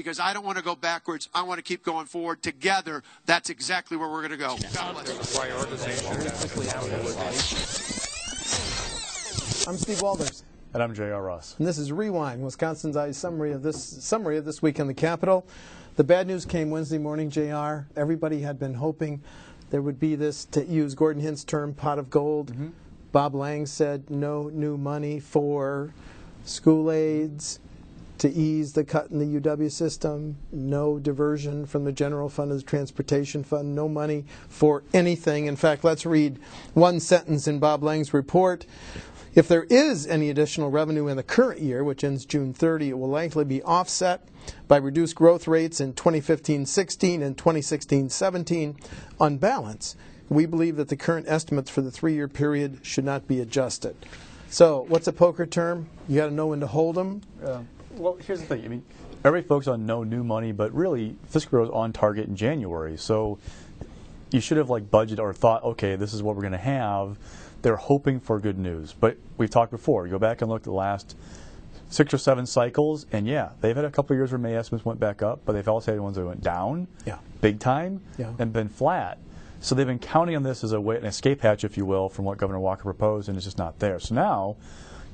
because I don't want to go backwards. I want to keep going forward. Together, that's exactly where we're going to go. God bless. I'm Steve Walters. And I'm J.R. Ross. And this is Rewind, Wisconsin's Eyes summary of this week in the Capitol. The bad news came Wednesday morning, JR. Everybody had been hoping there would be this, to use Gordon Hint's term, pot of gold. Mm-hmm. Bob Lang said no new money for school aids to ease the cut in the UW system, no diversion from the general fund to the transportation fund, no money for anything. In fact, let's read one sentence in Bob Lang's report. If there is any additional revenue in the current year, which ends June 30, it will likely be offset by reduced growth rates in 2015-16 and 2016-17. On balance, we believe that the current estimates for the 3-year period should not be adjusted. So, what's a poker term? You got to know when to hold them. Well, here's the thing. I mean, everybody focuses on no new money, but really, fiscal growth is on target in January. So, you should have budgeted or thought, okay, this is what we're going to have. They're hoping for good news. But we've talked before. You go back and look at the last 6 or 7 cycles, and yeah, they've had a couple of years where May estimates went back up, but they've also had ones that went down, big time, and been flat. So they've been counting on this as a way, an escape hatch, if you will, from what Governor Walker proposed, and it's just not there. So now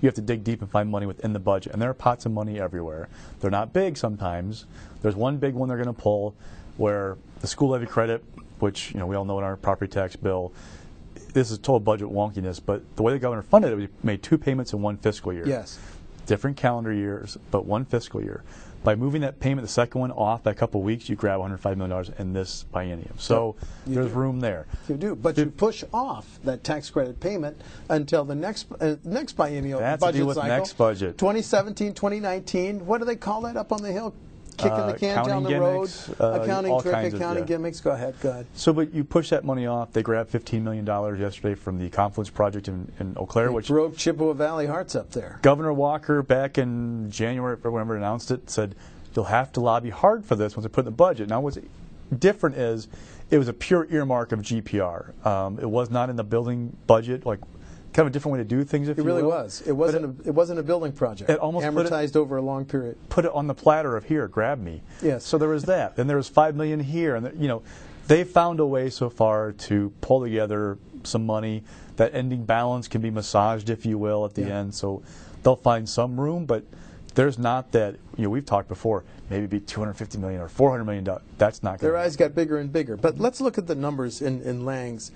you have to dig deep and find money within the budget, and there are pots of money everywhere. They're not big sometimes. There's one big one they're going to pull where the school levy credit, which we all know in our property tax bill, this is total budget wonkiness, but the way the governor funded it, we made 2 payments in 1 fiscal year. Yes. Different calendar years, but 1 fiscal year. By moving that payment, the second one, off by a couple of weeks, you grab $105 million in this biennium. So there's room there. You do, but you push off that tax credit payment until the next biennial budget cycle. That's to do with next budget. 2017, 2019. What do they call that up on the Hill? Kicking the can down the road, accounting trick, accounting gimmicks. Go ahead. So, but you push that money off. They grabbed $15 million yesterday from the Confluence Project in Eau Claire, which broke Chippewa Valley hearts up there. Governor Walker, back in January, or whenever announced it, said you'll have to lobby hard for this once they put it in the budget. Now, what's different is it was a pure earmark of GPR. It was not in the building budget, kind of a different way to do things, if you will. It really was. It wasn't a building project. It almost amortized over a long period. Put it on the platter of here, grab me. Yes. So there was that. Then there was $5 million here, and they found a way so far to pull together some money. That ending balance can be massaged, if you will, at the end. So they'll find some room, but there's not that. We've talked before. Maybe be $250 million or $400 million. That's not going to. Their eyes got bigger and bigger. But let's look at the numbers in Lang's.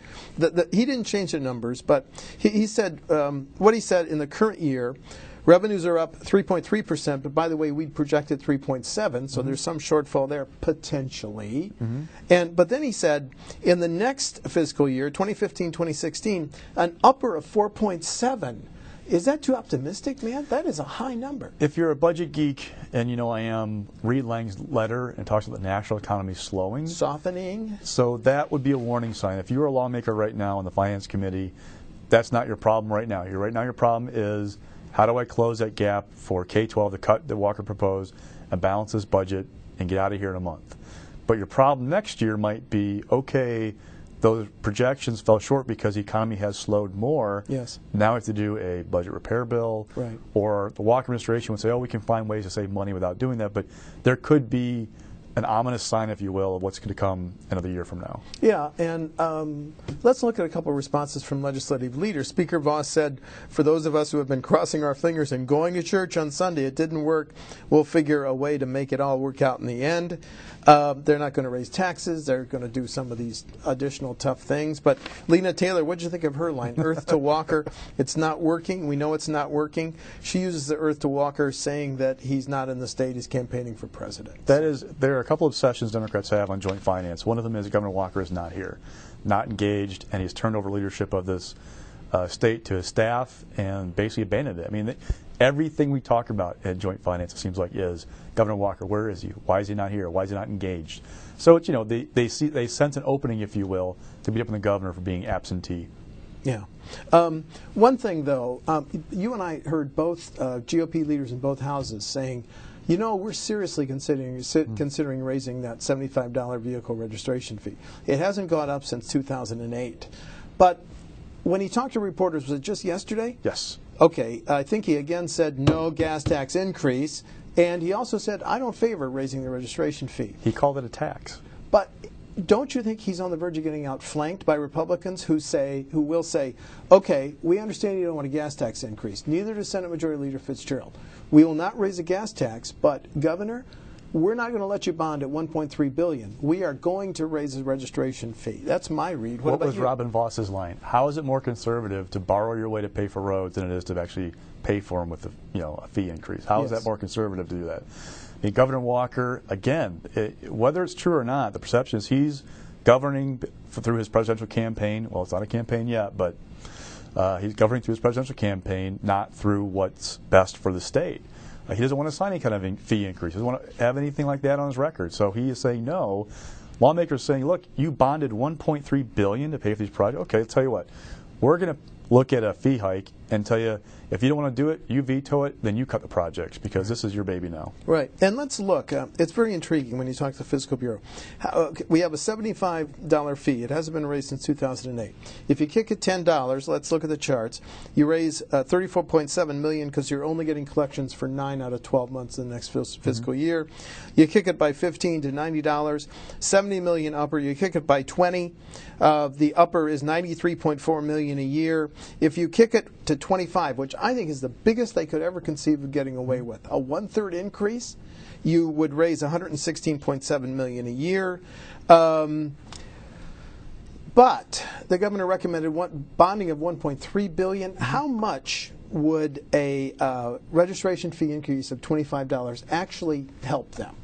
He didn't change the numbers, but he said what he said in the current year. Revenues are up 3.3%, but by the way, we projected 3.7, so there's some shortfall there potentially. But then he said in the next fiscal year, 2015-2016, an upper of 4.7. Is that too optimistic, man? That is a high number. If you're a budget geek, and I am, read Lang's letter and talks about the national economy slowing. Softening. So that would be a warning sign. If you were a lawmaker right now on the Finance Committee, that's not your problem right now. Right now your problem is, how do I close that gap for K-12, the cut that Walker proposed, and balance this budget and get out of here in a month? But your problem next year might be, okay, those projections fell short because the economy has slowed more. Yes. Now we have to do a budget repair bill. Right. Or the Walker administration would say, we can find ways to save money without doing that. But there could be an ominous sign, if you will, of what's going to come another year from now. Yeah, and let's look at a couple of responses from legislative leaders. Speaker Voss said, for those of us who have been crossing our fingers and going to church on Sunday, it didn't work. We'll figure a way to make it all work out in the end. They're not going to raise taxes. They're going to do some of these additional tough things. But Lena Taylor, what did you think of her line? Earth to Walker, it's not working. We know it's not working. She uses the Earth to Walker, saying that he's not in the state. He's campaigning for president. There are a couple of sessions Democrats have on joint finance. One of them is Governor Walker is not here, not engaged, and he's turned over leadership of this state to his staff and basically abandoned it. I mean, everything we talk about at joint finance, it seems like, is Governor Walker, where is he? Why is he not here? Why is he not engaged? So it's, they sense an opening, if you will, to beat up on the governor for being absentee. Yeah. One thing, though, you and I heard both GOP leaders in both houses saying, we're seriously considering raising that $75 vehicle registration fee. It hasn't gone up since 2008. But when he talked to reporters, was it just yesterday? Yes. Okay, I think he again said no gas tax increase, and he also said, I don't favor raising the registration fee. He called it a tax. But don't you think he's on the verge of getting outflanked by Republicans who will say, okay, we understand you don't want a gas tax increase. Neither does Senate Majority Leader Fitzgerald. We will not raise a gas tax, but Governor, we're not going to let you bond at $1.3 billion. We are going to raise the registration fee. That's my read. What was Robin Voss's line? How is it more conservative to borrow your way to pay for roads than it is to actually pay for them with a fee increase? How is that more conservative to do that? I mean, Governor Walker, again, whether it's true or not, the perception is he's governing through his presidential campaign. Well, it's not a campaign yet, but he's governing through his presidential campaign, not through what's best for the state. He doesn't want to sign any kind of fee increase. He doesn't want to have anything like that on his record. So he is saying no. Lawmakers saying, look, you bonded $1.3 billion to pay for these projects. Okay, I'll tell you what. We're going to look at a fee hike and tell you, if you don't want to do it, you veto it, then you cut the projects because this is your baby now. Right. And let's look. It's very intriguing when you talk to the Fiscal Bureau. We have a $75 fee. It hasn't been raised since 2008. If you kick it $10, let's look at the charts. You raise $34.7 million because you're only getting collections for 9 out of 12 months in the next fiscal year. You kick it by $15 to $90, $70 million upper. You kick it by 20. The upper is $93.4 million a year. If you kick it to 25, which I think is the biggest they could ever conceive of getting away with, a 1/3 increase, you would raise $116.7 million a year. But the governor recommended bonding of $1.3 billion. How much would a registration fee increase of $25 actually help them?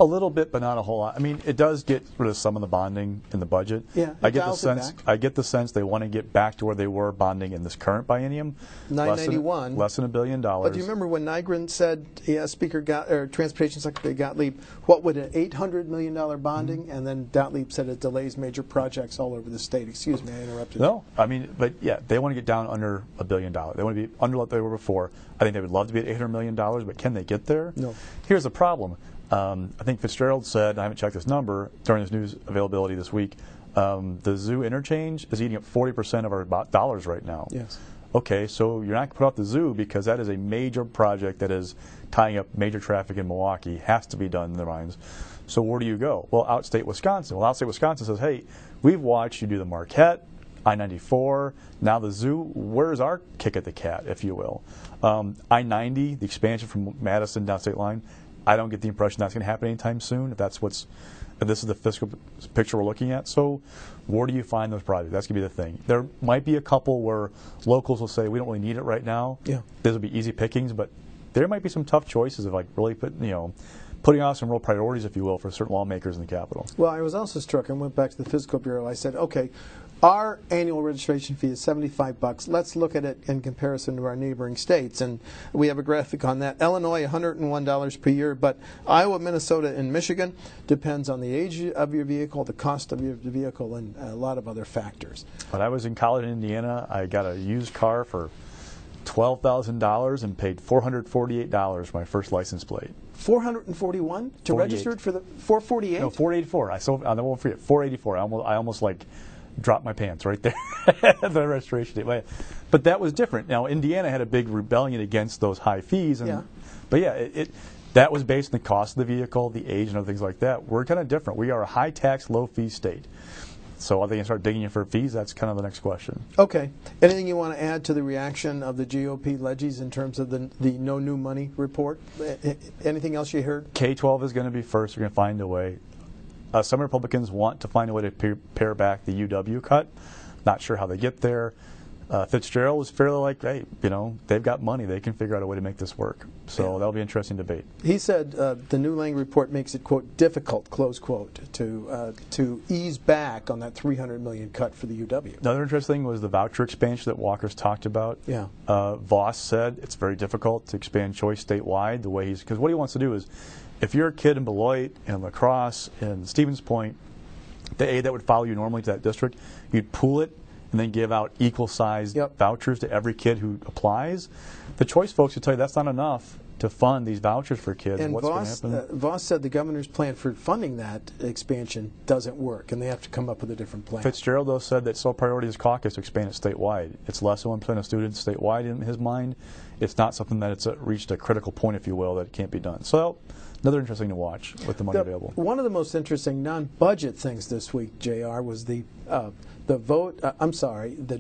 A little bit, but not a whole lot. I mean, it does get rid of some of the bonding in the budget. Yeah, I get the sense they want to get back to where they were bonding in this current biennium. $991. Less than $1 billion. But do you remember when Nygren said, Transportation Secretary Gottlieb, what would an $800 million bonding? And then Gottlieb said it delays major projects all over the state. Excuse me, I interrupted. No, I mean, but yeah, they want to get down under $1 billion. They want to be under what they were before. I think they would love to be at $800 million, but can they get there? No. Here's the problem. I think Fitzgerald said, I haven't checked this number, during his news availability this week, the zoo interchange is eating up 40% of our dollars right now. Yes. Okay, so you're not going to put out the zoo because that is a major project that is tying up major traffic in Milwaukee, has to be done in their minds. So where do you go? Well, outstate Wisconsin. Well, outstate Wisconsin says, hey, we've watched you do the Marquette, I-94, now the zoo. Where's our kick at the cat, if you will? I-90, the expansion from Madison down state line, I don't get the impression that's going to happen anytime soon, if this is the fiscal picture we're looking at. So where do you find those projects? That's going to be the thing. There might be a couple where locals will say, we don't really need it right now. Yeah. These will be easy pickings, but there might be some tough choices of really putting out some real priorities, if you will, for certain lawmakers in the Capitol. Well, I was also struck, I went back to the Fiscal Bureau, I said, okay, our annual registration fee is $75. Let's look at it in comparison to our neighboring states. And we have a graphic on that. Illinois, $101 per year, but Iowa, Minnesota, and Michigan depends on the age of your vehicle, the cost of your vehicle, and a lot of other factors. When I was in college in Indiana, I got a used car for $12,000 and paid $448 for my first license plate. $441 to register it for the $448? No, $484. I won't forget, $484. I almost dropped my pants right there at the registration date. But that was different. Now, Indiana had a big rebellion against those high fees. But yeah, that was based on the cost of the vehicle, the age, and other things like that. We're kind of different. We are a high tax, low fee state. So are they going to start digging in for fees? That's kind of the next question. Okay. Anything you want to add to the reaction of the GOP legies in terms of the no new money report? Anything else you heard? K-12 is going to be first. We're going to find a way. Some Republicans want to find a way to pare back the UW cut. Not sure how they get there. Fitzgerald was fairly like, hey, they've got money. They can figure out a way to make this work. So that'll be an interesting debate. He said the New Lang report makes it, quote, difficult, close quote, to ease back on that $300 million cut for the UW. Another interesting thing was the voucher expansion that Walker's talked about. Yeah. Voss said it's very difficult to expand choice statewide the way because what he wants to do is, if you're a kid in Beloit and La Crosse and Stevens Point, the aid that would follow you normally to that district, you'd pool it and then give out equal-sized vouchers to every kid who applies. The choice folks will tell you that's not enough to fund these vouchers for kids. And what's going to happen? Voss said the governor's plan for funding that expansion doesn't work, and they have to come up with a different plan. Fitzgerald, though, said that sole priority of his caucus to expand it statewide. It's less than 1% of students statewide in his mind. It's not something that it's reached a critical point, if you will, that it can't be done. So another interesting to watch with the money available. One of the most interesting non-budget things this week, JR, was the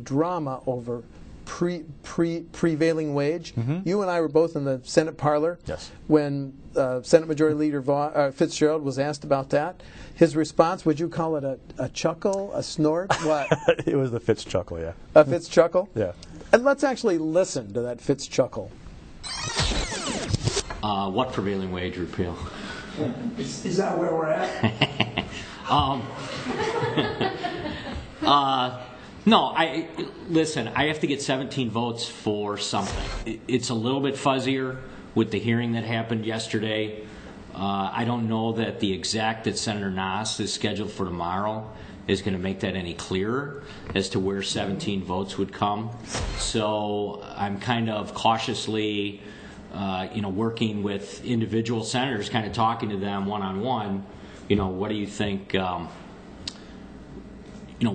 drama over prevailing wage. You and I were both in the Senate parlor when Senate Majority Leader Fitzgerald was asked about that. His response, would you call it a chuckle, a snort? What? It was the Fitz chuckle, yeah. A Fitz chuckle? Yeah. And let's actually listen to that Fitz chuckle. What prevailing wage repeal? Is that where we're at? No, listen, I have to get 17 votes for something. It's a little bit fuzzier with the hearing that happened yesterday. I don't know that the exact that Senator Nass is scheduled for tomorrow is going to make that any clearer as to where 17 votes would come. So I'm kind of cautiously working with individual senators, kind of talking to them one-on-one, what do you think, what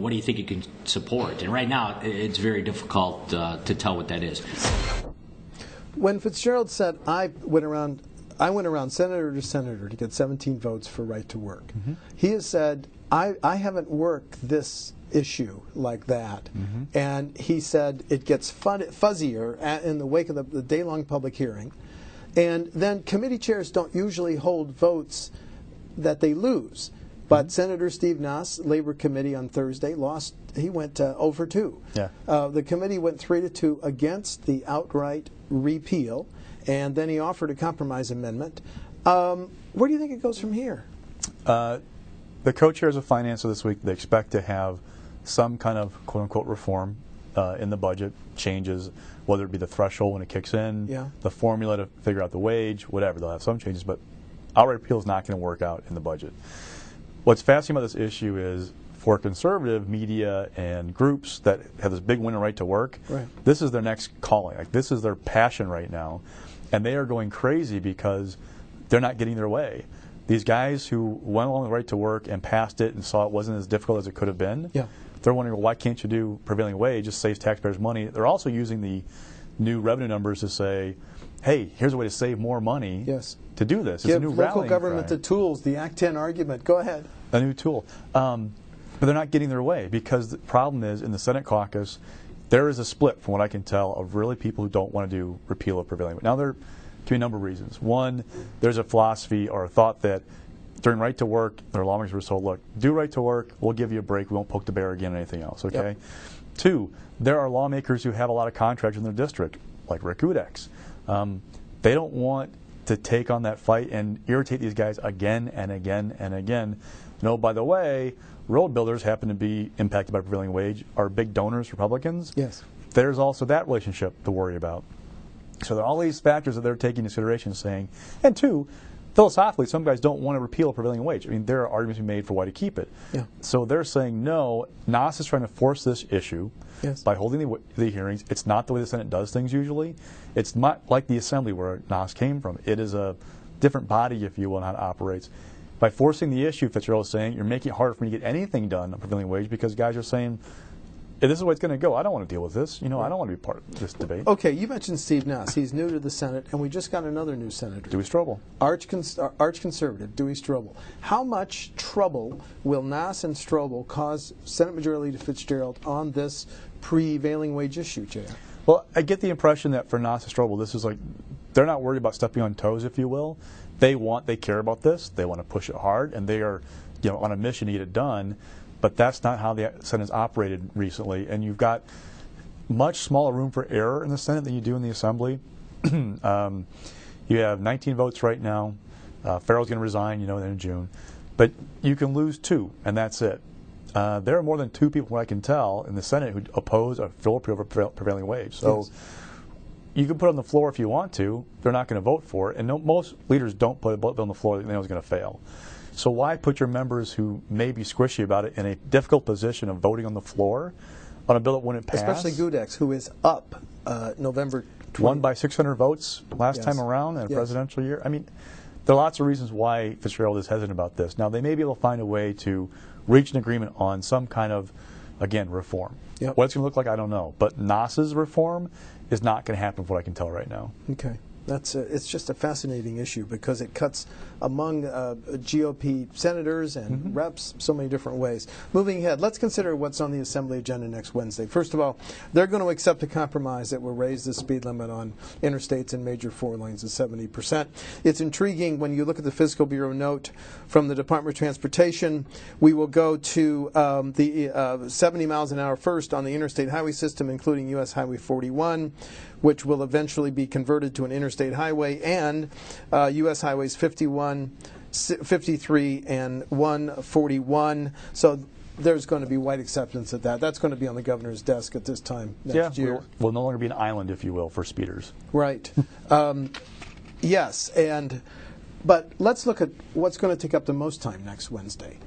do you think you can support? And right now, it's very difficult to tell what that is. When Fitzgerald said, I went around senator to senator to get 17 votes for right to work, he has said, I haven't worked this issue like that. And he said it gets fuzzier in the wake of the day-long public hearing. And then committee chairs don't usually hold votes that they lose. But Senator Steve Nass, Labor Committee on Thursday, lost. He went 0-2. Yeah. The committee went 3-2 against the outright repeal, and then he offered a compromise amendment. Where do you think it goes from here? The co-chairs of finance this week, they expect to have some kind of quote-unquote reform in the budget, changes, whether it be the threshold when it kicks in, the formula to figure out the wage, whatever. They'll have some changes, but outright repeal is not going to work out in the budget. What's fascinating about this issue is for conservative media and groups that have this big winner right to work, this is their next calling. Like, this is their passion right now. And they are going crazy because they're not getting their way. These guys who went along with right to work and passed it and saw it wasn't as difficult as it could have been, they're wondering, well, why can't you do prevailing wage? Just saves taxpayers money. They're also using the new revenue numbers to say, hey, here's a way to save more money to do this. It's Give a new local rallying government cry. the tools, the Act 10 argument. Go ahead. A new tool. But they're not getting their way because the problem is in the Senate caucus, there is a split, from what I can tell, of really people who don't want to do repeal of prevailing wage. Now, there can be a number of reasons. One, there's a philosophy or a thought that during right to work, their lawmakers were told, look, do right to work, we'll give you a break, we won't poke the bear again or anything else, okay? Two, there are lawmakers who have a lot of contracts in their district, like Rick Udex. They don't want to take on that fight and irritate these guys again and again and again. No, by the way, road builders happen to be impacted by prevailing wage, are big donors, Republicans. There's also that relationship to worry about. So there are all these factors that they're taking into consideration, saying, and two, philosophically, some guys don't want to repeal prevailing wage. I mean, there are arguments to be made for why to keep it. So they're saying, no, Nass is trying to force this issue by holding the hearings. It's not the way the Senate does things usually. It's not like the Assembly where Nass came from. It is a different body, if you will, and how it operates. By forcing the issue, Fitzgerald is saying, you're making it harder for me to get anything done on prevailing wage because guys are saying, this is the way it's going to go. I don't want to deal with this. I don't want to be part of this debate. Okay, you mentioned Steve Nass. He's new to the Senate, and we just got another new senator. Dewey Strobel. Arch conservative, Dewey Strobel. How much trouble will Nass and Strobel cause Senate Majority Leader Fitzgerald on this prevailing wage issue, JR? Well, I get the impression that for Nass and Strobel, this is like, they're not worried about stepping on toes, if you will. They care about this. They want to push it hard, and they are, on a mission to get it done. But that's not how the Senate's operated recently. And you've got much smaller room for error in the Senate than you do in the Assembly. You have 19 votes right now. Farrell's going to resign, in June. But you can lose 2, and that's it. There are more than 2 people, from what I can tell, in the Senate who oppose a full repeal of prevailing wage. So you can put it on the floor if you want to. They're not going to vote for it. And most leaders don't put a bill on the floor that they know is going to fail. So why put your members who may be squishy about it in a difficult position of voting on the floor on a bill that wouldn't pass? Especially Udex, who is up November won by 600 votes last time around in a presidential year. I mean, there are lots of reasons why Fitzgerald is hesitant about this. Now, they may be able to find a way to reach an agreement on some kind of, again, reform. What it's going to look like, I don't know. But NASA's reform is not going to happen from what I can tell right now. Okay. It's just a fascinating issue because it cuts among GOP senators and reps so many different ways. Moving ahead, let's consider what's on the Assembly agenda next Wednesday. First of all, they're going to accept a compromise that will raise the speed limit on interstates and major 4 lanes to 70%. It's intriguing when you look at the Fiscal Bureau note from the Department of Transportation. We will go to the 70 miles an hour first on the interstate highway system, including U.S. Highway 41, which will eventually be converted to an interstate highway, and U.S. Highways 51, 53, and 141. So there's going to be wide acceptance of that. That's going to be on the governor's desk at this time next year. Will no longer be an island, if you will, for speeders. Right. Yes, but let's look at what's going to take up the most time next Wednesday.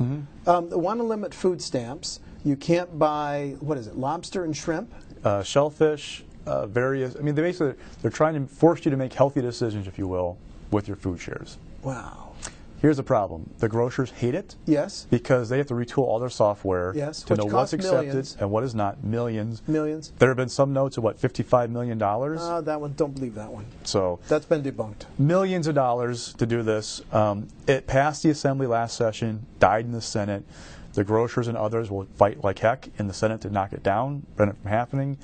Want to limit food stamps. You can't buy, what is it, lobster and shrimp? Shellfish. Various. I mean, they're trying to force you to make healthy decisions, if you will, with your food shares. Wow. Here's the problem: the grocers hate it. Yes. Because they have to retool all their software to know what's accepted and what is not. Millions. There have been some notes of $55 million. That one, don't believe that one. So that's been debunked. Millions of dollars to do this. It passed the Assembly last session, died in the Senate. The grocers and others will fight like heck in the Senate to knock it down, prevent it from happening.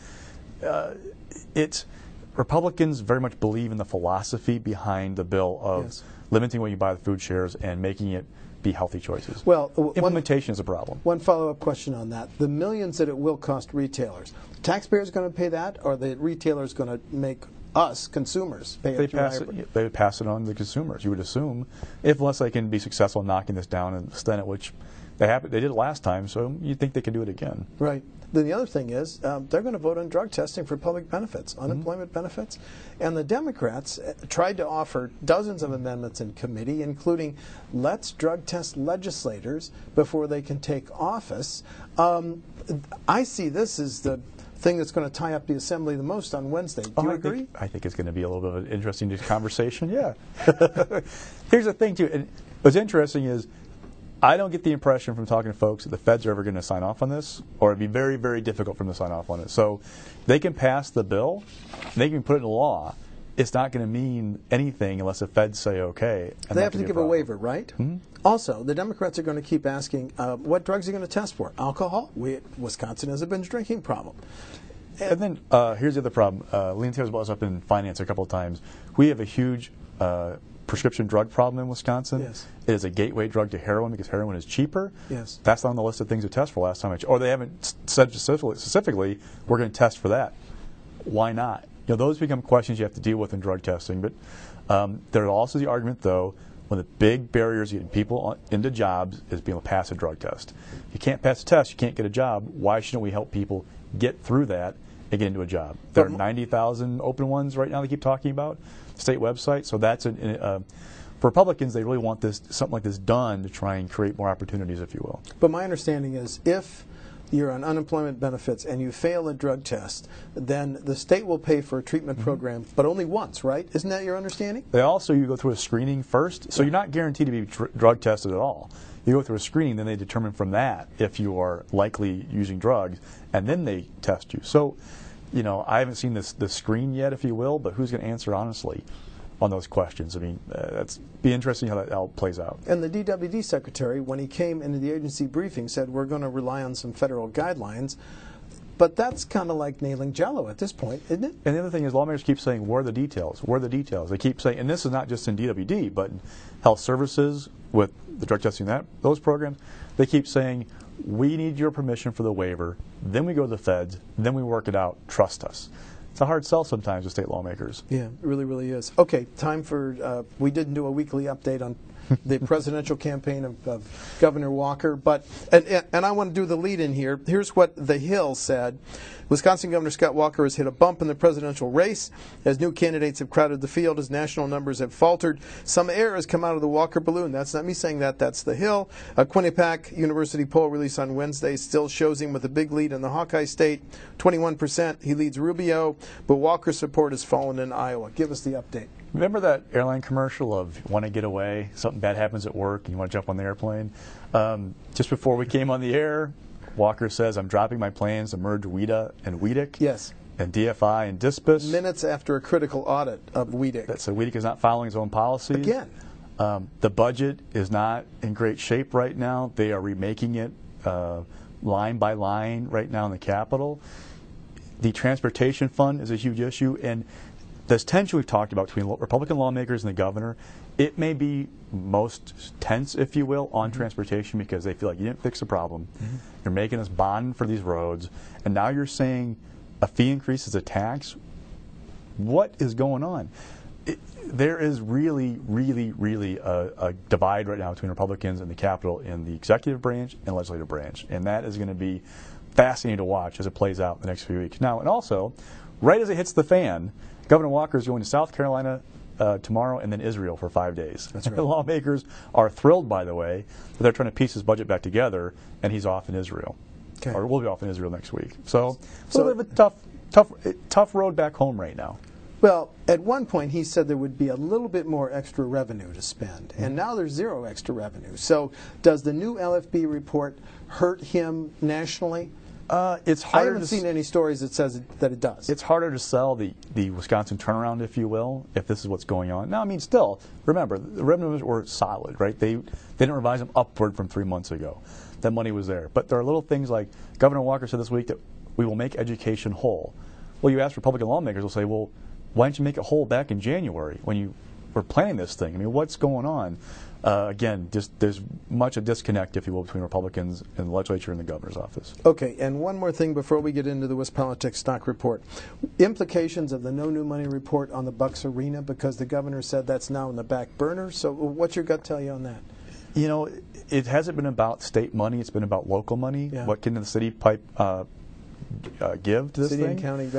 Republicans very much believe in the philosophy behind the bill of limiting what you buy with food shares and making it be healthy choices. Well, implementation is a problem. One follow-up question on that: the millions that it will cost retailers, the taxpayers going to pay that, or the retailers going to make us consumers pay it? They would pass it on to the consumers. You would assume, unless they can be successful in knocking this down in the Senate, which they did it last time, so you'd think they could do it again. Right. Then the other thing is they're going to vote on drug testing for public benefits, unemployment benefits. And the Democrats tried to offer dozens of amendments in committee, including let's drug test legislators before they can take office. I see this as the thing that's going to tie up the Assembly the most on Wednesday. Do you agree? I think it's going to be a little bit of an interesting conversation, yeah. Here's the thing, too. And what's interesting is I don't get the impression from talking to folks that the feds are ever going to sign off on this, or it'd be very, very difficult for them to sign off on it. So they can pass the bill, they can put it in law. It's not going to mean anything unless the feds say okay. They have to give a waiver, right? Also, the Democrats are going to keep asking, what drugs are you going to test for? Alcohol? Wisconsin has a binge drinking problem. And then here's the other problem. Lena Taylor's brought us up in finance a couple of times. We have a huge prescription drug problem in Wisconsin. It is a gateway drug to heroin because heroin is cheaper. That's not on the list of things to test for last time. Or they haven't said specifically, we're going to test for that. Why not? Those become questions you have to deal with in drug testing. But there's also the argument, though, one of the big barriers getting people into jobs is being able to pass a drug test. If you can't pass a test, you can't get a job. Why shouldn't we help people get through that and get into a job? There are 90,000 open ones right now they keep talking about, state website. So that's for Republicans, they really want something like this done to try and create more opportunities, if you will. But my understanding is if you're on unemployment benefits and you fail a drug test, then the state will pay for a treatment program, but only once, right? Isn't that your understanding? You go through a screening first, so you're not guaranteed to be drug tested at all. You go through a screening, then they determine from that if you are likely using drugs, and then they test you. So, I haven't seen the screen yet, if you will, but who's going to answer honestly on those questions? I mean, that's be interesting how that all plays out. And the DWD secretary, when he came into the agency briefing, said we're going to rely on some federal guidelines. But that's kind of like nailing Jell-O at this point, isn't it? And the other thing is lawmakers keep saying, where are the details? Where are the details? They keep saying, and this is not just in DWD, but in health services with the drug testing, those programs, they keep saying, we need your permission for the waiver, then we go to the feds, then we work it out, trust us. It's a hard sell sometimes with state lawmakers. Yeah, it really, really is. Okay, time for, we didn't do a weekly update on the presidential campaign of Governor Walker. But and I want to do the lead in here. Here's what The Hill said. Wisconsin Governor Scott Walker has hit a bump in the presidential race as new candidates have crowded the field, as national numbers have faltered. Some air has come out of the Walker balloon. That's not me saying that. That's The Hill. A Quinnipiac University poll released on Wednesday still shows him with a big lead in the Hawkeye State, 21%. He leads Rubio, but Walker's support has fallen in Iowa. Give us the update. Remember that airline commercial of you want to get away, something bad happens at work, and you want to jump on the airplane? Just before we came on the air, Walker says, I'm dropping my plans to merge WIDA and WEDC. Yes. And DFI and DISPUS. Minutes after a critical audit of WEDC. So WEDC is not following its own policies. Again. The budget is not in great shape right now. They are remaking it line by line right now in the Capitol. The transportation fund is a huge issue, and this tension we've talked about between Republican lawmakers and the governor, it may be most tense, if you will, on transportation because they feel like you didn't fix the problem. You're making us bond for these roads, and now you're saying a fee increase is a tax. What is going on? There is really, really, really a divide right now between Republicans and the Capitol in the executive branch and legislative branch, and that is going to be fascinating to watch as it plays out in the next few weeks. Now, and also, right as it hits the fan, Governor Walker is going to South Carolina tomorrow and then Israel for 5 days. That's right. The lawmakers are thrilled, by the way, that they're trying to piece his budget back together, and he's off in Israel. Okay. Or will be off in Israel next week. So a little bit of a tough road back home right now. Well, at one point he said there would be a little bit more extra revenue to spend, and now there's zero extra revenue. So does the new LFB report hurt him nationally? It's I harder. haven't seen any stories that says that it does. It's harder to sell the Wisconsin turnaround, if you will, if this is what's going on. Now, I mean, still, remember, the revenues were solid, right? They didn't revise them upward from 3 months ago. That money was there. But there are little things like Governor Walker said this week that we will make education whole. Well, you ask Republican lawmakers, they'll say, well, why didn't you make it whole back in January when you were planning this thing? I mean, what's going on? Again, just there's much a disconnect, if you will, between Republicans and the legislature and the governor's office. Okay, and one more thing before we get into the WisPolitics stock report. Implications of the No New Money report on the Bucks Arena, because the governor said that's now in the back burner. So what's your gut tell you on that? You know, it hasn't been about state money. It's been about local money. Yeah. What can the city give to this City thing? and county.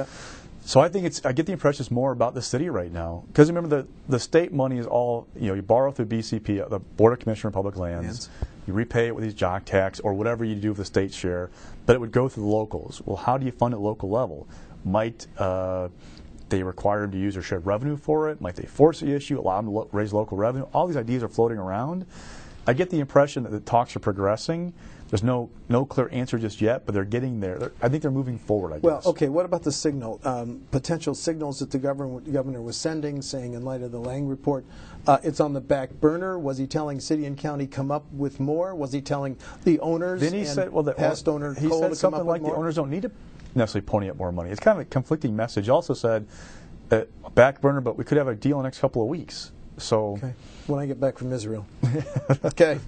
So I think I get the impression it's more about the city right now. Because remember, the state money is all, you borrow through BCP, the Board of Commissioners of Public Lands. You repay it with these jock tax or whatever you do with the state share, but it would go through the locals. Well, how do you fund at local level? Might they require them to use their shared revenue for it? Might they force the issue, allow them to raise local revenue? All these ideas are floating around. I get the impression that the talks are progressing. There's no clear answer just yet, but they're getting there. I think they're moving forward, I guess. Well, okay, what about the signal? Potential signals that the governor was sending, saying in light of the Lang report, it's on the back burner. Was he telling city and county come up with more? Was he telling the owners Then he said, well, past owner he Cole said to something come up like with the more? owners don't need to necessarily pony up more money. It's kind of a conflicting message. He also said, back burner, but we could have a deal in the next couple of weeks. So, okay, when I get back from Israel. Okay,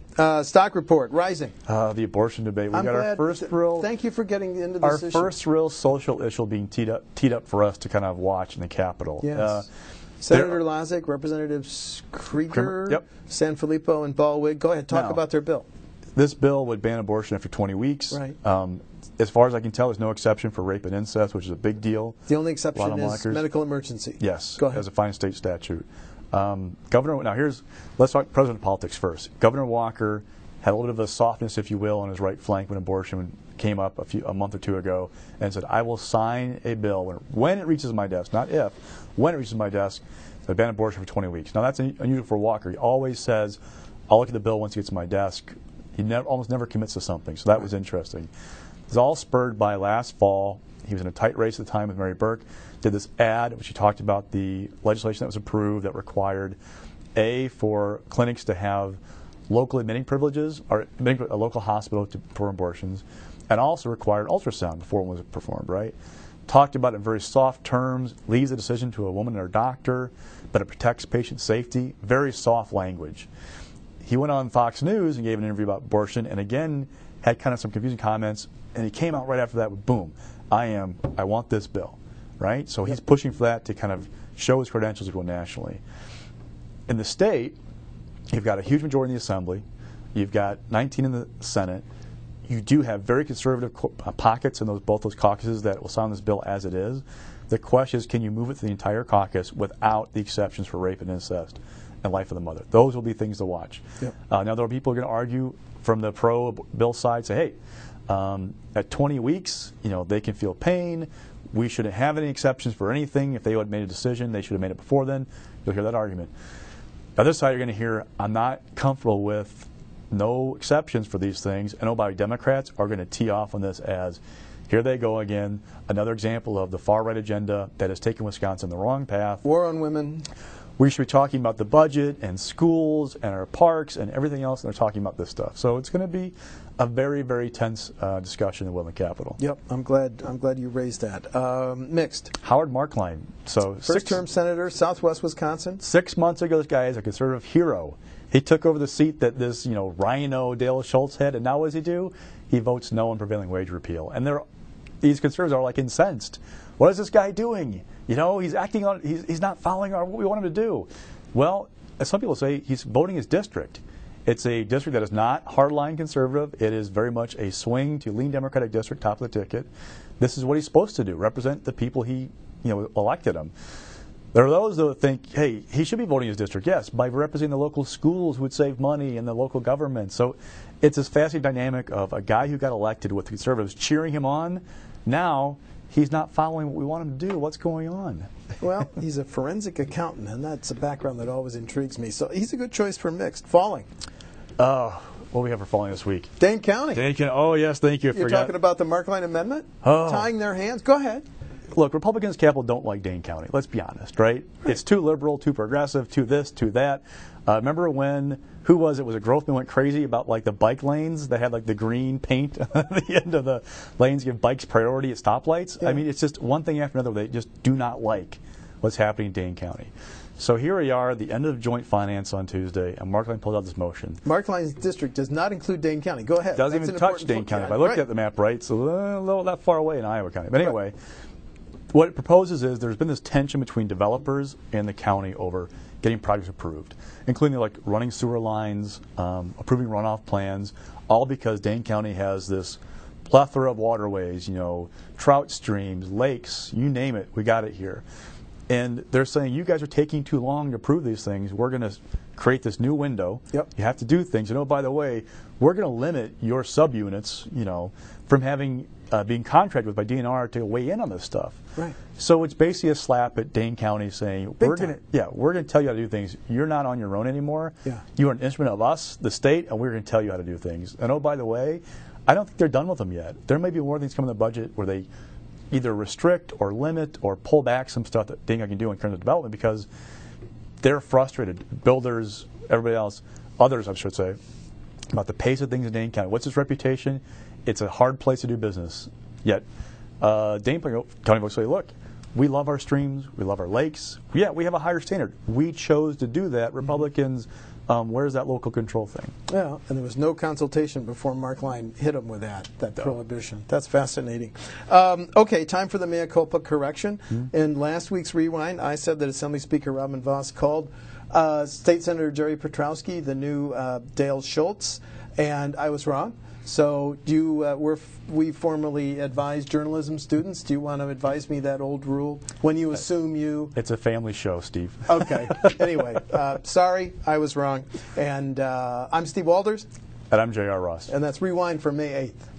stock report rising. the abortion debate. We I'm got glad. our first real. Thank you for getting into Our this issue. first real social issue being teed up for us to kind of watch in the Capitol. Yes. Senator Lazick, Representatives Krieger, Yep. Sanfilippo, and Ballwig. Go ahead, talk Now, about their bill. This bill would ban abortion after 20 weeks. Right. As far as I can tell, there's no exception for rape and incest, which is a big deal. The only A lot exception of is monikers. medical emergency. Yes, Go ahead. as a fine state statute. Governor, now let's talk president politics first. Governor Walker had a little bit of a softness, if you will, on his right flank when abortion came up a month or two ago, and said, I will sign a bill when it reaches my desk, not if, when it reaches my desk, to ban abortion for 20 weeks. Now that's unusual for Walker. He always says, I'll look at the bill once it gets to my desk. He almost never commits to something, so that was interesting. It was all spurred by last fall. He was in a tight race at the time with Mary Burke, did this ad, which he talked about the legislation that was approved that required, for clinics to have local admitting privileges, or admitting a local hospital to perform abortions, and also required ultrasound before one was performed, right? Talked about it in very soft terms, leaves the decision to a woman and her doctor, but it protects patient safety, very soft language. He went on Fox News and gave an interview about abortion, and again had kind of some confusing comments, and he came out right after that with, boom, I want this bill, right? So he's pushing for that to kind of show his credentials to go nationally. In the state, You've got a huge majority in the Assembly. You've got 19 in the Senate. You do have very conservative pockets in both those caucuses that will sign this bill as it is. The question is, can you move it to the entire caucus without the exceptions for rape and incest and life of the mother? Those will be things to watch. Yep. Now, there are people who are going to argue from the pro-bill side, say, hey, at 20 weeks, they can feel pain. We shouldn't have any exceptions for anything. If they had made a decision, they should have made it before then. You'll hear that argument. The other side, you're going to hear, I'm not comfortable with no exceptions for these things. And Democrats are going to tee off on this as, here they go again, another example of the far-right agenda that has taken Wisconsin the wrong path. War on women. We should be talking about the budget and schools and our parks and everything else, and they're talking about this stuff. So it's going to be a very, very tense discussion in the Wilmington Capitol. Yep, I'm glad you raised that. Mixed. Howard Marklein. So first-term senator, Southwest Wisconsin. 6 months ago, this guy is a conservative hero. He took over the seat that this, rhino Dale Schultz had, and now what does he do? He votes no on prevailing wage repeal. And these conservatives are like incensed. What is this guy doing? He's acting on. He's not following what we want him to do. Well, as some people say, he's voting his district. It's a district that is not hardline conservative. It is very much a swing to lean Democratic district, top of the ticket. This is what he's supposed to do: represent the people he, elected him. There are those that think, hey, he should be voting his district, yes, by representing the local schools who would save money and the local government. So it's this fascinating dynamic of a guy who got elected with the conservatives cheering him on. Now he's not following what we want him to do. What's going on? Well, he's a forensic accountant, and that's a background that always intrigues me. So he's a good choice for mixed. Falling. What do we have for falling this week? Dane County. Dane County. Oh, yes, thank you. You're talking about the Marklein Amendment? Oh. Tying their hands? Go ahead. Look, Republicans Capitol don't like Dane County. Let's be honest, right? It's too liberal, too progressive, too this, too that. Remember when, who was it? Was it Grothman went crazy about the bike lanes that had the green paint at the end of the lanes, give bikes priority at stoplights? Yeah. I mean, it's just one thing after another. They just do not like what's happening in Dane County. So here we are, the end of joint finance on Tuesday, and Marklein pulled out this motion. Marklein's district does not include Dane County. Go ahead. Doesn't even touch Dane County. If I looked at the map right, so a little that far away in Iowa County. But anyway, what it proposes is there's been this tension between developers and the county over getting projects approved, including running sewer lines, approving runoff plans, all because Dane County has this plethora of waterways, trout streams, lakes, you name it, we got it here. And they're saying, you guys are taking too long to approve these things. We're going to create this new window. Yep. You have to do things. And by the way, we're going to limit your subunits, from having being contracted with by DNR to weigh in on this stuff. Right. So it's basically a slap at Dane County saying, we're going to tell you how to do things. You're not on your own anymore. Yeah. You are an instrument of us, the state, and we're going to tell you how to do things. And by the way, I don't think they're done with them yet. There may be more things coming in the budget where they either restrict or limit or pull back some stuff that Dane County can do in terms of development because they're frustrated. Builders, everybody else, others, I should say, about the pace of things in Dane County. What's its reputation? It's a hard place to do business. Yet, Dane County folks say, look, we love our streams, we love our lakes. Yeah, we have a higher standard. We chose to do that. Republicans, where's that local control thing? Yeah, and there was no consultation before Marklein hit him with that prohibition. That's fascinating. Okay, time for the mea culpa correction. In last week's Rewind, I said that Assembly Speaker Robin Vos called State Senator Jerry Petrowski the new Dale Schultz, and I was wrong. So we formally advise journalism students. Do you want to advise me that old rule? When you assume you... It's a family show, Steve. Okay. Anyway, sorry, I was wrong. And I'm Steve Walders. And I'm J.R. Ross. And that's Rewind for May 8th.